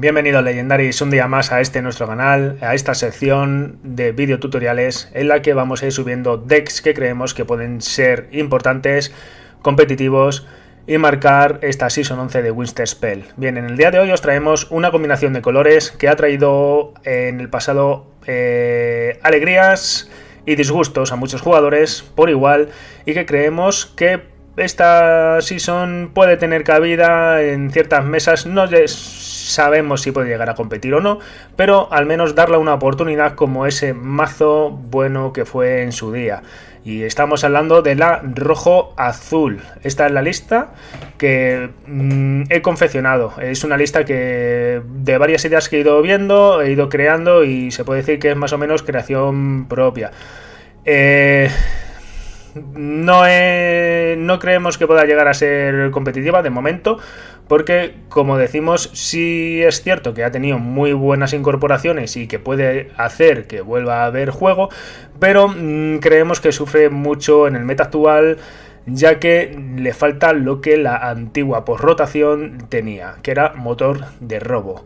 Bienvenidos Legendaries un día más a este nuestro canal, a esta sección de videotutoriales en la que vamos a ir subiendo decks que creemos que pueden ser importantes, competitivos y marcar esta Season 11 de Winter Spell. Bien, en el día de hoy os traemos una combinación de colores que ha traído en el pasado alegrías y disgustos a muchos jugadores por igual y que creemos que esta Season puede tener cabida en ciertas mesas. No sabemos si puede llegar a competir o no, pero al menos darle una oportunidad como ese mazo bueno que fue en su día. Y estamos hablando de la rojo-azul. Esta es la lista que he confeccionado. Es una lista que de varias ideas que he ido viendo, he ido creando y se puede decir que es más o menos creación propia. No creemos que pueda llegar a ser competitiva de momento, porque como decimos, sí es cierto que ha tenido muy buenas incorporaciones y que puede hacer que vuelva a haber juego, pero creemos que sufre mucho en el meta actual, ya que le falta lo que la antigua posrotación tenía, que era motor de robo.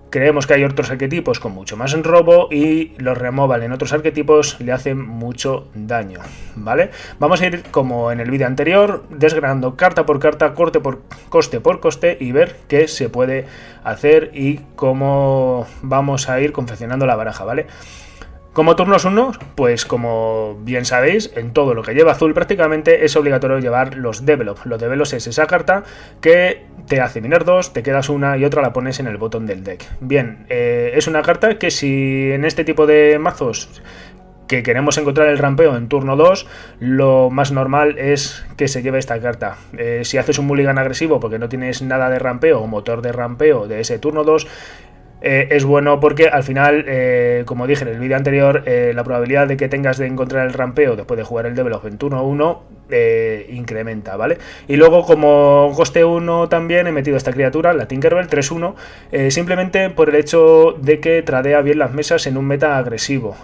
Creemos que hay otros arquetipos con mucho más robo y los removal en otros arquetipos le hacen mucho daño, ¿vale? Vamos a ir como en el vídeo anterior, desgranando carta por carta, coste por coste y ver qué se puede hacer y cómo vamos a ir confeccionando la baraja, ¿vale? Como turnos 1, pues como bien sabéis, en todo lo que lleva azul prácticamente es obligatorio llevar los Develop. Los Develops es esa carta que te hace minar 2, te quedas una y otra la pones en el botón del deck. Bien, es una carta que si en este tipo de mazos que queremos encontrar el rampeo en turno 2, lo más normal es que se lleve esta carta. Si haces un mulligan agresivo porque no tienes nada de rampeo o motor de rampeo de ese turno 2, es bueno porque al final, como dije en el vídeo anterior, la probabilidad de que tengas de encontrar el rampeo después de jugar el develop en turno 1 incrementa, ¿vale? Y luego como coste 1 también he metido esta criatura, la Tinkerbell 3-1, simplemente por el hecho de que tradea bien las mesas en un meta agresivo.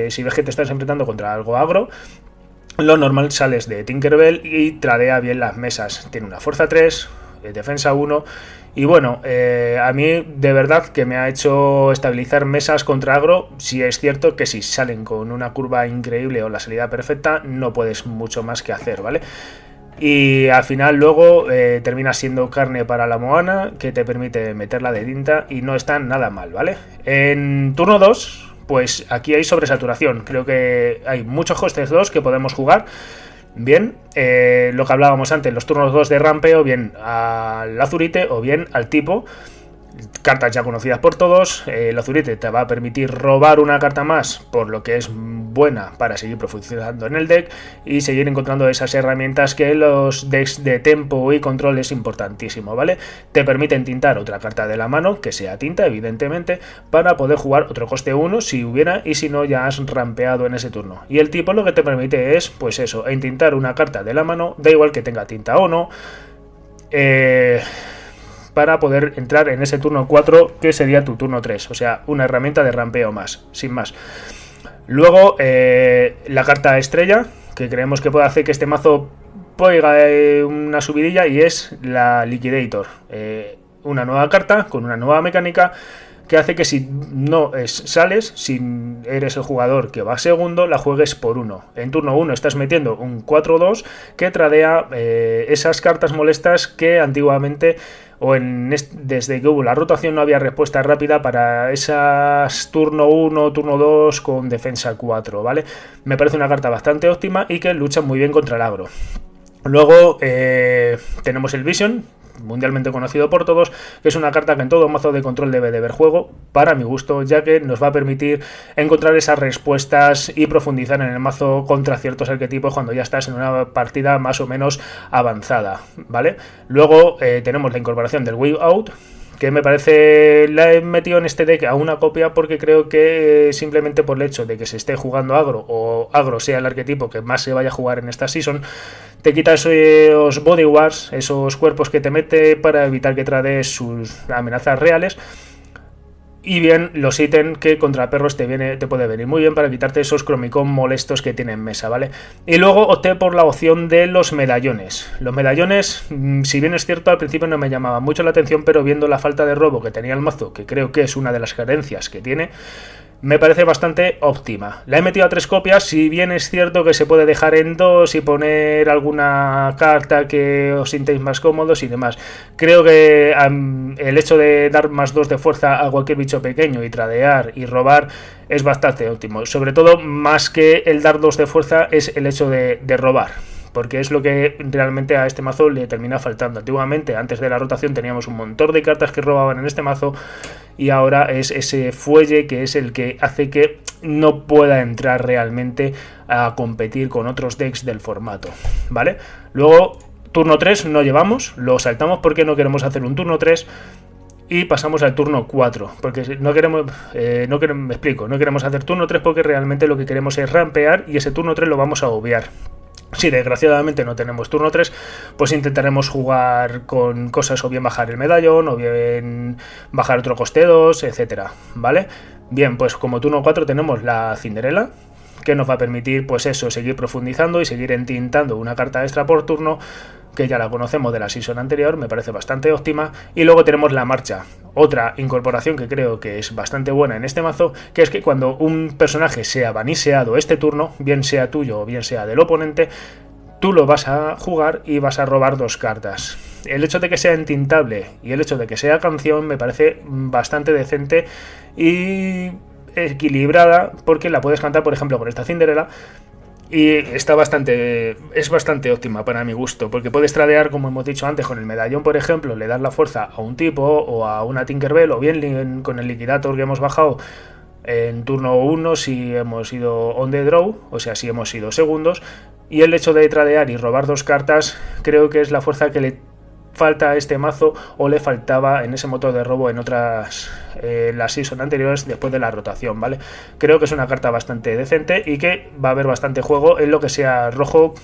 Si ves que te estás enfrentando contra algo agro, lo normal sales de Tinkerbell y tradea bien las mesas. Tiene una fuerza 3, defensa 1 y bueno, a mí de verdad que me ha hecho estabilizar mesas contra agro. Si es cierto que si salen con una curva increíble o la salida perfecta no puedes mucho más que hacer, ¿vale? Y al final luego termina siendo carne para la Moana, que te permite meterla de tinta y no está nada mal, ¿vale? En turno 2, pues aquí hay sobresaturación. Creo que hay muchos costes 2 que podemos jugar. Bien, lo que hablábamos antes, los turnos 2 de rampeo, bien al azurite o bien al tipo. Cartas ya conocidas por todos. El azurite te va a permitir robar una carta más, por lo que es buena para seguir profundizando en el deck y seguir encontrando esas herramientas que los decks de tempo y control es importantísimo, ¿vale? Te permiten tintar otra carta de la mano, que sea tinta, evidentemente, para poder jugar otro coste 1 si hubiera, y si no ya has rampeado en ese turno. Y el tipo lo que te permite es, pues eso, entintar una carta de la mano, da igual que tenga tinta o no, para poder entrar en ese turno 4 que sería tu turno 3, o sea, una herramienta de rampeo más, sin más. Luego la carta estrella, que creemos que puede hacer que este mazo pegue una subidilla, y es la Liquidator, una nueva carta con una nueva mecánica que hace que si no sales, si eres el jugador que va segundo, la juegues por 1. En turno 1 estás metiendo un 4-2 que tradea esas cartas molestas que antiguamente, desde que hubo la rotación, no había respuesta rápida para esas turno 1, turno 2 con defensa 4, ¿vale? Me parece una carta bastante óptima y que lucha muy bien contra el agro. Luego tenemos el Vision, mundialmente conocido por todos, que es una carta que en todo mazo de control debe de ver juego, para mi gusto, ya que nos va a permitir encontrar esas respuestas y profundizar en el mazo contra ciertos arquetipos cuando ya estás en una partida más o menos avanzada, ¿vale? Luego tenemos la incorporación del Way Out, que me parece, la he metido en este deck a una copia porque creo que simplemente por el hecho de que se esté jugando agro, o agro sea el arquetipo que más se vaya a jugar en esta season, te quita esos body wars, esos cuerpos que te mete para evitar que trades sus amenazas reales. Y bien, los ítems que contra perros te puede venir muy bien para quitarte esos cromicón molestos que tiene en mesa, ¿vale? Y luego opté por la opción de los medallones. Los medallones, si bien es cierto, al principio no me llamaban mucho la atención, pero viendo la falta de robo que tenía el mazo, que creo que es una de las carencias que tiene, me parece bastante óptima. La he metido a 3 copias, si bien es cierto que se puede dejar en 2 y poner alguna carta que os sintéis más cómodos y demás. Creo que el hecho de dar +2 de fuerza a cualquier bicho pequeño y tradear y robar es bastante óptimo. Sobre todo, más que el dar 2 de fuerza, es el hecho de robar, porque es lo que realmente a este mazo le termina faltando. Antiguamente, antes de la rotación, teníamos un montón de cartas que robaban en este mazo, y ahora es ese fuelle que es el que hace que no pueda entrar realmente a competir con otros decks del formato, ¿vale? Luego, turno 3 no llevamos, lo saltamos porque no queremos hacer un turno 3 y pasamos al turno 4, porque no queremos, me explico, no queremos hacer turno 3 porque realmente lo que queremos es rampear y ese turno 3 lo vamos a obviar. Si desgraciadamente no tenemos turno 3, pues intentaremos jugar con cosas, o bien bajar el medallón, o bien bajar otro coste 2, etcétera, ¿vale? Bien, pues como turno 4 tenemos la Cinderella, que nos va a permitir, pues eso, seguir profundizando y seguir entintando una carta extra por turno, que ya la conocemos de la season anterior, me parece bastante óptima. Y luego tenemos la marcha, otra incorporación que creo que es bastante buena en este mazo, que es que cuando un personaje sea baniseado este turno, bien sea tuyo o bien sea del oponente, tú lo vas a jugar y vas a robar 2 cartas. El hecho de que sea entintable y el hecho de que sea canción me parece bastante decente y equilibrada, porque la puedes cantar, por ejemplo, con esta Cinderella. Y es bastante óptima para mi gusto, porque puedes tradear, como hemos dicho antes, con el medallón, por ejemplo, le das la fuerza a un tipo o a una Tinkerbell, o bien con el Liquidator que hemos bajado en turno 1 si hemos ido on the draw, o sea, si hemos ido segundos, y el hecho de tradear y robar 2 cartas creo que es la fuerza que le falta a este mazo, o le faltaba en ese motor de robo en otras las season anteriores después de la rotación, ¿vale? Creo que es una carta bastante decente y que va a haber bastante juego en lo que sea rojo,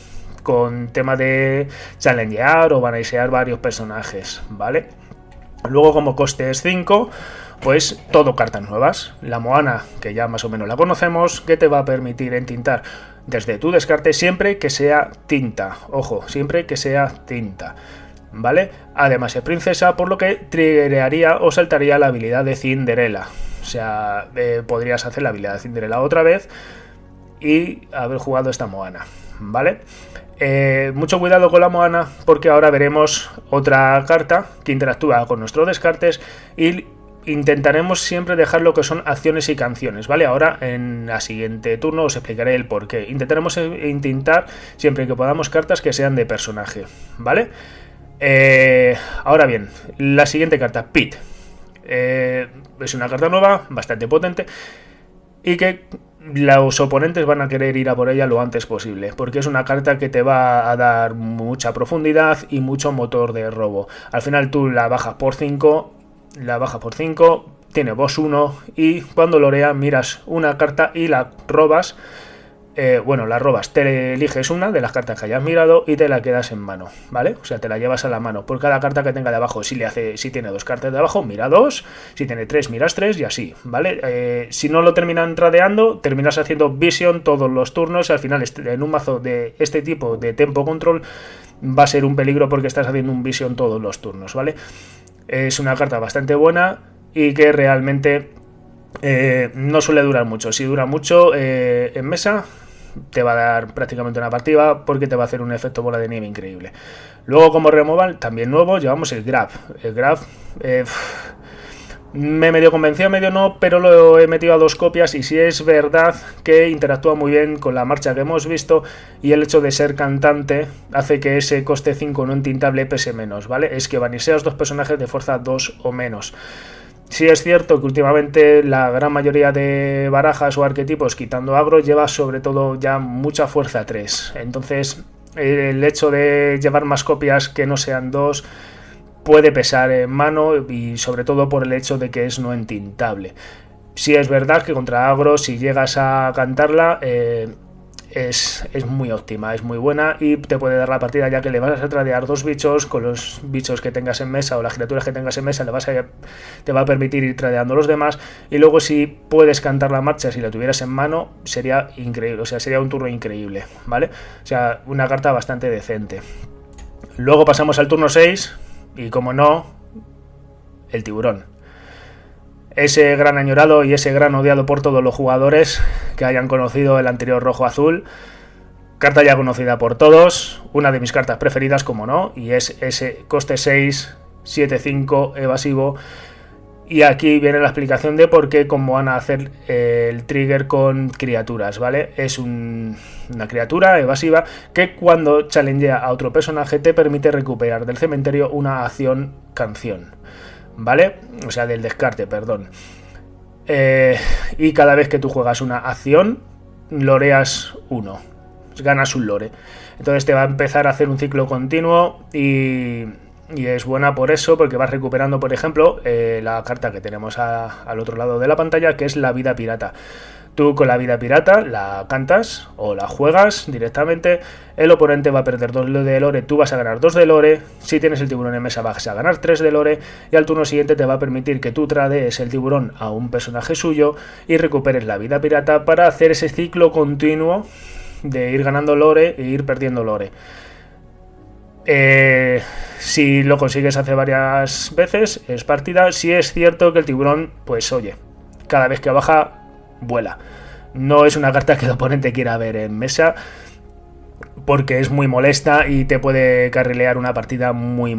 con tema de challengear o banisear varios personajes, ¿vale? Luego, como coste es 5, pues todo cartas nuevas. La Moana, que ya más o menos la conocemos, que te va a permitir entintar desde tu descarte siempre que sea tinta. Ojo, siempre que sea tinta, ¿vale? Además es princesa, por lo que triggerearía o saltaría la habilidad de Cinderella. O sea, podrías hacer la habilidad de Cinderella otra vez y haber jugado esta Moana, ¿vale? Mucho cuidado con la Moana, porque ahora veremos otra carta que interactúa con nuestros descartes y intentaremos siempre dejar lo que son acciones y canciones, ¿vale? Ahora en la siguiente turno os explicaré el porqué. Intentaremos intentar siempre que podamos cartas que sean de personaje, ¿vale? Ahora bien, la siguiente carta, Pit, es una carta nueva, bastante potente, y que los oponentes van a querer ir a por ella lo antes posible, porque es una carta que te va a dar mucha profundidad y mucho motor de robo. Al final tú la bajas por 5, tiene boss 1, y cuando lorea miras una carta y la robas. La robas, te eliges una de las cartas que hayas mirado y te la quedas en mano, ¿vale? O sea, te la llevas a la mano por cada carta que tenga de abajo. Si tiene 2 cartas de abajo, mira 2, si tiene 3, miras 3 y así, ¿vale? Si no lo terminan tradeando, terminas haciendo vision todos los turnos y al final en un mazo de este tipo de tempo control va a ser un peligro porque estás haciendo un vision todos los turnos, ¿vale? Es una carta bastante buena y que realmente no suele durar mucho. Si dura mucho en mesa, te va a dar prácticamente una partida, porque te va a hacer un efecto bola de nieve increíble. Luego, como removal, también nuevo, llevamos el Grab. El Grab me medio convenció, medio no, pero lo he metido a 2 copias y sí es verdad que interactúa muy bien con la marcha que hemos visto, y el hecho de ser cantante hace que ese coste 5 no entintable pese menos, ¿vale? Es que baniseas 2 personajes de fuerza 2 o menos. Sí es cierto que últimamente la gran mayoría de barajas o arquetipos, quitando agro, lleva sobre todo ya mucha fuerza 3. Entonces el hecho de llevar más copias que no sean 2 puede pesar en mano, y sobre todo por el hecho de que es no entintable. Sí es verdad que contra agro, si llegas a cantarla, es muy óptima, es muy buena y te puede dar la partida, ya que le vas a tradear 2 bichos. Con los bichos que tengas en mesa o las criaturas que tengas en mesa te va a permitir ir tradeando los demás, y luego si puedes cantar la marcha, si la tuvieras en mano, sería increíble, o sea, sería un turno increíble, ¿vale? O sea, una carta bastante decente. Luego pasamos al turno 6 y, como no, el tiburón. Ese gran añorado y ese gran odiado por todos los jugadores que hayan conocido el anterior rojo-azul. Carta ya conocida por todos, una de mis cartas preferidas, como no, y es ese coste 6, 7-5 evasivo. Y aquí viene la explicación de por qué, cómo van a hacer el trigger con criaturas, ¿vale? Es una criatura evasiva que cuando challengea a otro personaje te permite recuperar del cementerio una acción canción, ¿vale? O sea, del descarte, perdón. Y cada vez que tú juegas una acción, loreas 1, ganas un lore. Entonces te va a empezar a hacer un ciclo continuo y es buena por eso, porque vas recuperando, por ejemplo, la carta que tenemos al otro lado de la pantalla, que es la vida pirata. Tú con la vida pirata la cantas o la juegas directamente, el oponente va a perder 2 de lore, tú vas a ganar 2 de lore, si tienes el tiburón en mesa vas a ganar 3 de lore, y al turno siguiente te va a permitir que tú tradees el tiburón a un personaje suyo y recuperes la vida pirata para hacer ese ciclo continuo de ir ganando lore e ir perdiendo lore. Si lo consigues hacer varias veces, es partida. Si es cierto que el tiburón, pues oye, cada vez que baja, vuela. No es una carta que el oponente quiera ver en mesa, porque es muy molesta y te puede carrilear una partida muy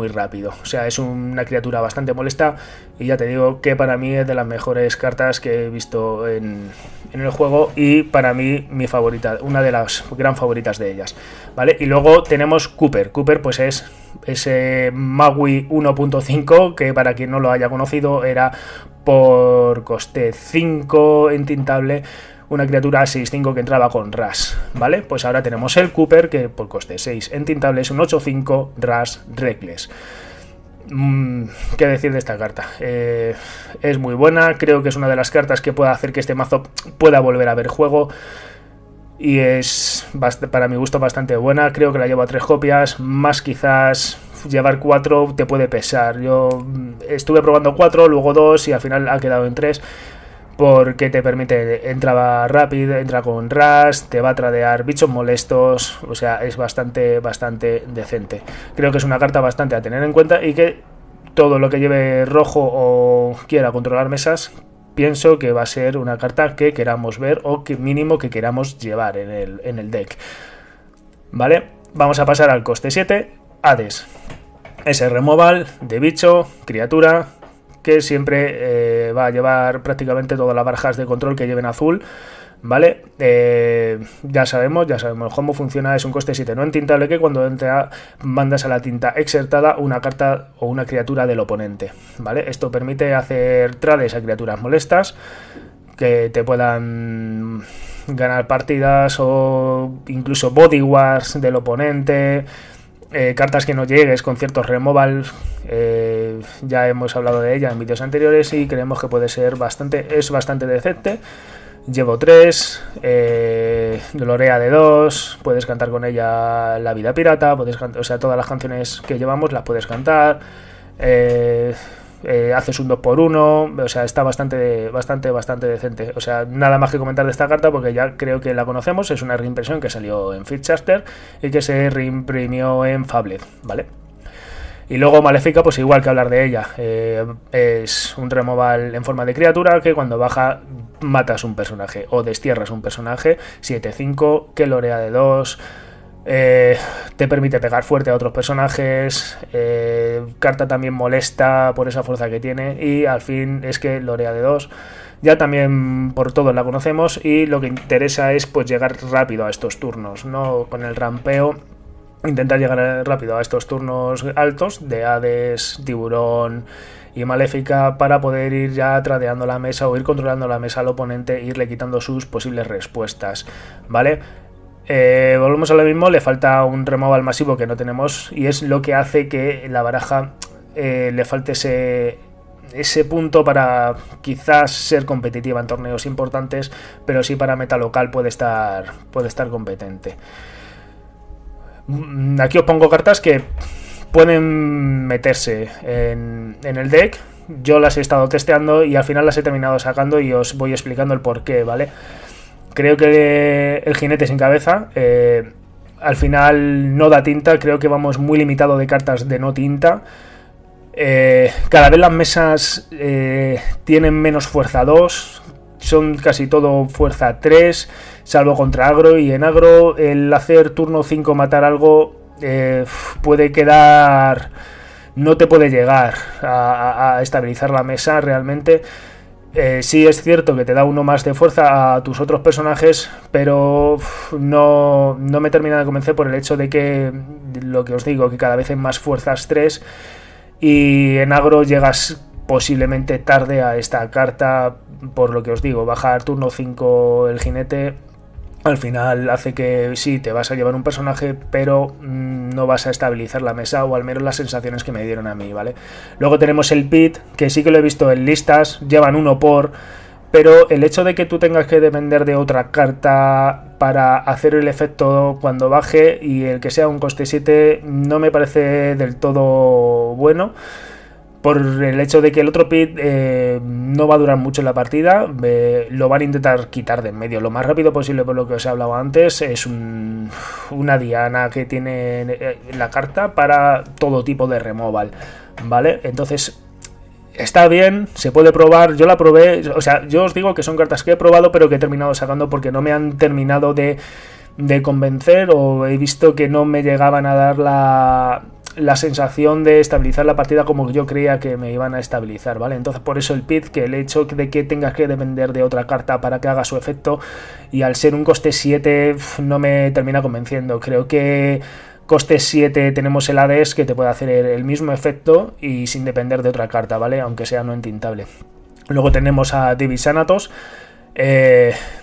rápido. O sea, es una criatura bastante molesta, y ya te digo que para mí es de las mejores cartas que he visto en el juego, y para mí mi favorita, una de las gran favoritas de ellas, ¿vale? Y luego tenemos Cooper. Cooper pues es ese Magui 1.5 que, para quien no lo haya conocido, era por coste 5 entintable, una criatura 6-5 que entraba con Rush, ¿vale? Pues ahora tenemos el Cooper, que por coste 6 entintable es un 8-5 Rush Reckless. ¿Qué decir de esta carta? Es muy buena, creo que es una de las cartas que puede hacer que este mazo pueda volver a ver juego, y es, para mi gusto, bastante buena. Creo que la llevo a 3 copias, más quizás llevar 4 te puede pesar. Yo estuve probando 4, luego 2 y al final ha quedado en 3, porque te permite, entra rápido, entra con Rush, te va a tradear bichos molestos, o sea, es bastante decente. Creo que es una carta bastante a tener en cuenta, y que todo lo que lleve rojo o quiera controlar mesas, pienso que va a ser una carta que queramos ver, o que mínimo que queramos llevar en el deck, ¿vale? Vamos a pasar al coste 7, Hades. Ese removal de bicho, criatura, que siempre va a llevar prácticamente todas las barajas de control que lleven azul, ¿vale? Ya sabemos cómo funciona. Es un coste 7 no entintable, que cuando entra mandas a la tinta exertada una carta o una criatura del oponente, ¿vale? Esto permite hacer trades a criaturas molestas que te puedan ganar partidas, o incluso body wars del oponente. Cartas que no llegues con ciertos removals, ya hemos hablado de ella en vídeos anteriores, y creemos que puede ser bastante decente. Llevo 3, Lorea de 2, puedes cantar con ella la vida pirata, puedes cantar, o sea, todas las canciones que llevamos las puedes cantar. Haces un 2x1, o sea, está bastante decente. O sea, nada más que comentar de esta carta, porque ya creo que la conocemos. Es una reimpresión que salió en Fitchaster y que se reimprimió en Fablet, ¿vale? Y luego Maléfica, pues igual que hablar de ella, es un removal en forma de criatura que cuando baja matas un personaje o destierras un personaje, 7-5, que lorea de 2, te permite pegar fuerte a otros personajes, carta también molesta por esa fuerza que tiene, y al fin es que lorea de 2. Ya también por todos la conocemos, y lo que interesa es pues llegar rápido a estos turnos, no con el rampeo. Intentar llegar rápido a estos turnos altos de Hades, Tiburón y Maléfica, para poder ir ya tradeando la mesa o ir controlando la mesa al oponente e irle quitando sus posibles respuestas, ¿vale? Volvemos a lo mismo, le falta un removal masivo que no tenemos, y es lo que hace que la baraja le falte ese punto para quizás ser competitiva en torneos importantes, pero sí para meta local puede estar competente. Aquí os pongo cartas que pueden meterse en el deck. Yo las he estado testeando y al final las he terminado sacando y os voy explicando el porqué, ¿vale? Creo que el jinete sin cabeza al final no da tinta. Creo que vamos muy limitado de cartas de no tinta. Cada vez las mesas tienen menos fuerza 2, son casi todo fuerza 3, salvo contra agro, y en agro el hacer turno 5 matar algo puede quedar... no te puede llegar a estabilizar la mesa realmente. Sí es cierto que te da uno más de fuerza a tus otros personajes, pero no me termina de convencer por el hecho de que, lo que os digo, que cada vez hay más fuerzas 3 y en agro llegas posiblemente tarde a esta carta, por lo que os digo, bajar turno 5 el jinete al final hace que sí, te vas a llevar un personaje, pero no vas a estabilizar la mesa, o al menos las sensaciones que me dieron a mí, ¿vale? Luego tenemos el pit, que sí que lo he visto en listas, llevan uno por... pero el hecho de que tú tengas que depender de otra carta para hacer el efecto cuando baje, y el que sea un coste 7, no me parece del todo bueno, por el hecho de que el otro pit no va a durar mucho en la partida. Lo van a intentar quitar de en medio lo más rápido posible, por lo que os he hablado antes. Es una diana que tiene la carta para todo tipo de removal, ¿vale? Entonces está bien, se puede probar. Yo la probé, o sea, yo os digo que son cartas que he probado pero que he terminado sacando porque no me han terminado de convencer, o he visto que no me llegaban a dar la sensación de estabilizar la partida como yo creía que me iban a estabilizar, ¿vale? Entonces por eso el pit, que el hecho de que tengas que depender de otra carta para que haga su efecto, y al ser un coste 7 no me termina convenciendo. Creo que coste 7 tenemos el Hades, que te puede hacer el mismo efecto y sin depender de otra carta, ¿vale? Aunque sea no entintable. Luego tenemos a Divis Thanatos,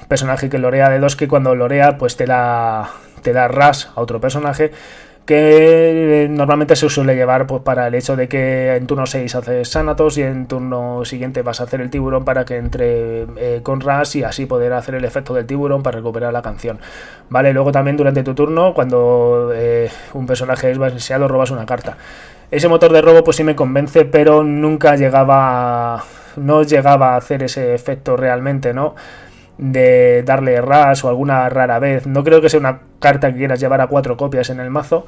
personaje que lorea de 2, que cuando lorea pues te da rush a otro personaje, que normalmente se suele llevar pues para el hecho de que en turno 6 haces Thanatos y en turno siguiente vas a hacer el tiburón para que entre con rush, y así poder hacer el efecto del tiburón para recuperar la canción, ¿vale? Luego también durante tu turno, cuando un personaje es balanceado, robas una carta. Ese motor de robo pues sí me convence, pero no llegaba a hacer ese efecto realmente, ¿no? De darle rush o alguna rara vez. No creo que sea una carta que quieras llevar a 4 copias en el mazo,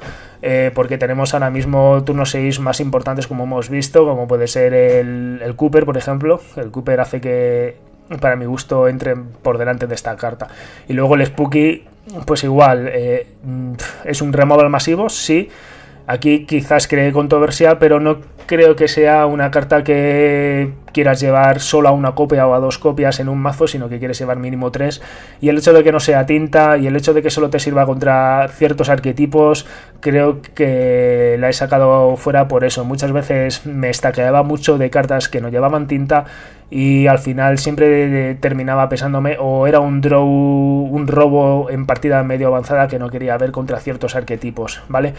porque tenemos ahora mismo turno 6 más importantes, como hemos visto, como puede ser el Cooper, por ejemplo. El Cooper hace que, para mi gusto, entre por delante de esta carta. Y luego el Spooky, pues igual, es un removal masivo, sí. Aquí quizás cree controversia, pero no creo que sea una carta que quieras llevar solo a una copia o a 2 copias en un mazo, sino que quieres llevar mínimo 3. Y el hecho de que no sea tinta y el hecho de que solo te sirva contra ciertos arquetipos, creo que la he sacado fuera por eso. Muchas veces me estaqueaba mucho de cartas que no llevaban tinta y al final siempre terminaba pesándome, o era un robo en partida medio avanzada que no quería ver contra ciertos arquetipos, ¿vale?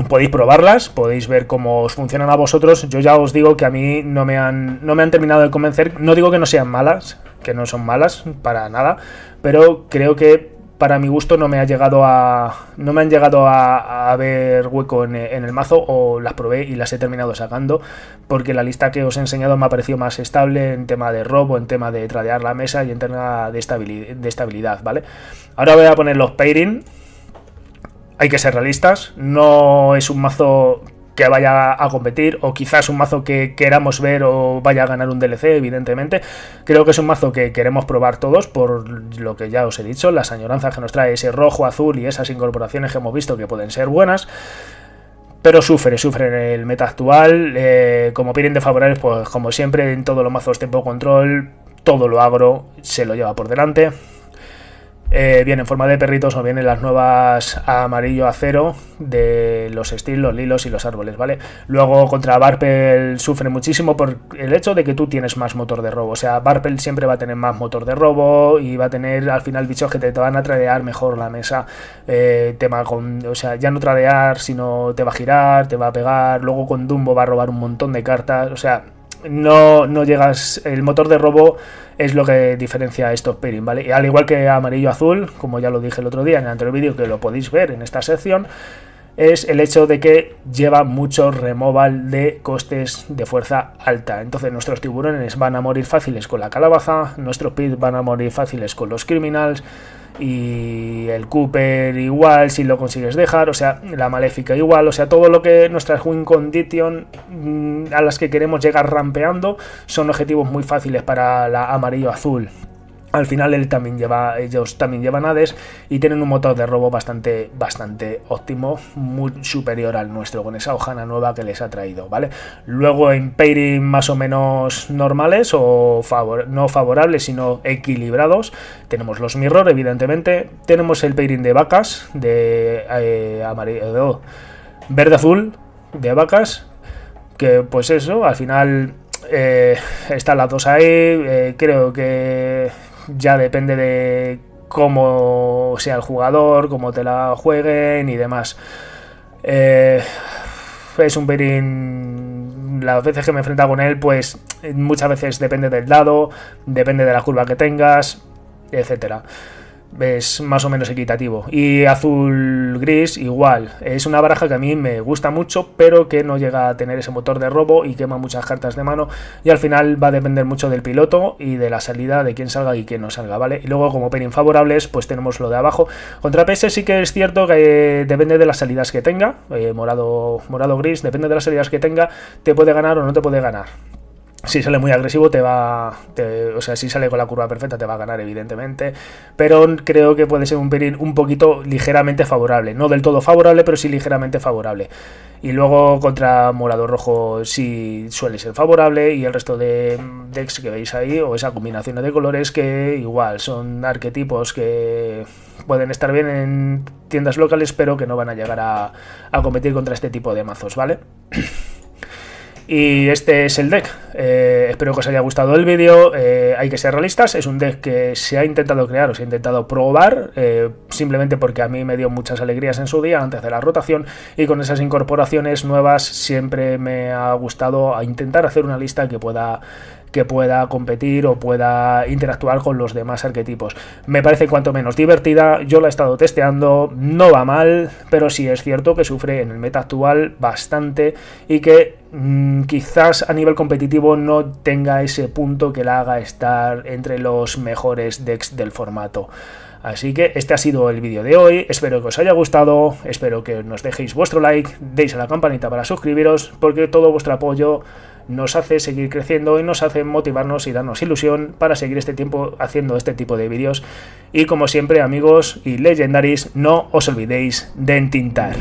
Podéis probarlas, podéis ver cómo os funcionan a vosotros. Yo ya os digo que a mí no me han terminado de convencer. No digo que no sean malas, que no son malas para nada, pero creo que para mi gusto no me han llegado a ver hueco en el mazo, o las probé y las he terminado sacando, porque la lista que os he enseñado me ha parecido más estable en tema de robo, en tema de tradear la mesa y en tema de estabilidad, ¿vale? Ahora voy a poner los pairing. Hay que ser realistas, no es un mazo que vaya a competir, o quizás un mazo que queramos ver o vaya a ganar un DLC, evidentemente. Creo que es un mazo que queremos probar todos, por lo que ya os he dicho, las añoranzas que nos trae ese rojo, azul y esas incorporaciones que hemos visto que pueden ser buenas, pero sufre en el meta actual. Como piden de favorables, pues como siempre en todos los mazos tempo control, todo lo agro se lo lleva por delante. viene en forma de perritos o vienen las nuevas amarillo acero de los Steel, los lilos y los árboles, ¿vale? Luego contra Barpel sufre muchísimo por el hecho de que tú tienes más motor de robo. O sea, Barpel siempre va a tener más motor de robo y va a tener al final bichos que te van a tradear mejor la mesa. O sea, ya no tradear, sino te va a girar, te va a pegar. Luego con Dumbo va a robar un montón de cartas. O sea, no llegas. El motor de robo es lo que diferencia a estos pairing, ¿vale? Y al igual que amarillo azul, como ya lo dije el otro día en el anterior vídeo, que lo podéis ver en esta sección, es el hecho de que lleva mucho removal de costes de fuerza alta. Entonces nuestros tiburones van a morir fáciles con la calabaza, nuestros pits van a morir fáciles con los criminals, y el Cooper igual si lo consigues dejar, o sea, la maléfica igual, o sea, todo lo que nuestras win condition a las que queremos llegar rampeando son objetivos muy fáciles para la amarillo azul. Al final ellos también llevan Hades y tienen un motor de robo bastante óptimo, muy superior al nuestro, con esa hojana nueva que les ha traído, ¿vale? Luego en pairing más o menos normales o no favorables, sino equilibrados, tenemos los mirror, evidentemente, tenemos el pairing de vacas, de amarillo, verde-azul, de vacas, que pues eso, al final están las dos ahí, creo que ya depende de cómo sea el jugador, cómo te la jueguen y demás. Es un pairing, las veces que me he enfrentado con él, pues muchas veces depende del dado, depende de la curva que tengas, etcétera. Es más o menos equitativo. Y azul gris igual, es una baraja que a mí me gusta mucho, pero que no llega a tener ese motor de robo y quema muchas cartas de mano, y al final va a depender mucho del piloto y de la salida, de quién salga y quién no salga, ¿vale? Y luego como pairing favorables pues tenemos lo de abajo. Contra PS sí que es cierto que depende de las salidas que tenga, morado gris, depende de las salidas que tenga, te puede ganar o no te puede ganar. Si sale muy agresivo o sea, si sale con la curva perfecta te va a ganar, evidentemente, pero creo que puede ser un pairing un poquito ligeramente favorable, no del todo favorable, pero sí ligeramente favorable. Y luego contra morado rojo sí suele ser favorable, y el resto de decks que veis ahí, o esa combinación de colores, que igual son arquetipos que pueden estar bien en tiendas locales, pero que no van a llegar a competir contra este tipo de mazos, ¿vale? Y este es el deck. Espero que os haya gustado el vídeo. Hay que ser realistas, es un deck que se ha intentado crear o se ha intentado probar, simplemente porque a mí me dio muchas alegrías en su día antes de la rotación, y con esas incorporaciones nuevas siempre me ha gustado a intentar hacer una lista que pueda competir o pueda interactuar con los demás arquetipos. Me parece cuanto menos divertida, yo la he estado testeando, no va mal, pero sí es cierto que sufre en el meta actual bastante, y que quizás a nivel competitivo no tenga ese punto que la haga estar entre los mejores decks del formato. Así que este ha sido el vídeo de hoy, espero que os haya gustado, espero que nos dejéis vuestro like, deis a la campanita para suscribiros, porque todo vuestro apoyo nos hace seguir creciendo y nos hace motivarnos y darnos ilusión para seguir haciendo este tipo de vídeos. Y como siempre, amigos y legendaries, no os olvidéis de entintar.